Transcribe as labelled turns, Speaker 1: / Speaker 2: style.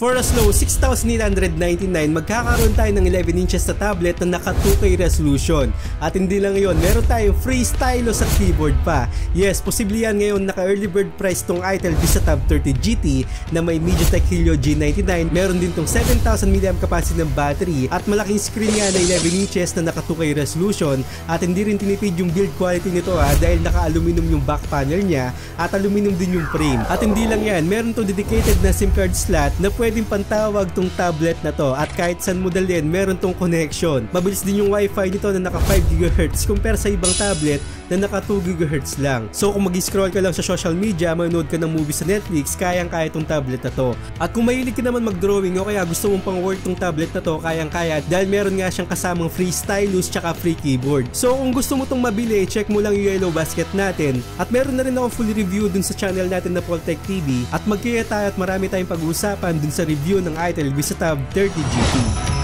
Speaker 1: For as low 6,899, magkakaroon tayo ng 11 inches na tablet na naka 2K resolution. At hindi lang yun, meron tayong free stylus at keyboard pa. Yes, posible yan ngayon, naka early bird price tong Itel VistaTab 30 GT na may MediaTek Helio G99. Meron din tong 7,000 mAh capacity ng battery at malaking screen nga na 11 inches na naka 2K resolution. At hindi rin tinipid yung build quality nito dahil naka aluminum yung back panel niya at aluminum din yung frame. At hindi lang yan, meron tong dedicated na SIM card slot na pwedeng pantawag tong tablet na to at kahit saan mo dalhin meron tong connection. Mabilis din yung wifi nito na naka 5 GHz compare sa ibang tablet na naka 2 GHz lang. So kung mag-scroll ka lang sa social media, manood ka ng movie sa Netflix, kayang-kaya tong tablet na to. At kung mahilig ka naman mag-drawing o kaya gusto mong pang work tong tablet na to, kayang-kaya dahil meron nga siyang kasamang free stylus tsaka free keyboard. So kung gusto mo tong mabili, check mo lang yung yellow basket natin. At meron na rin ako full review dun sa channel natin na Poltech TV at magkaya tayo at marami tayong pag-uusapan dun sa review ng Itel VistaTab 30 GT.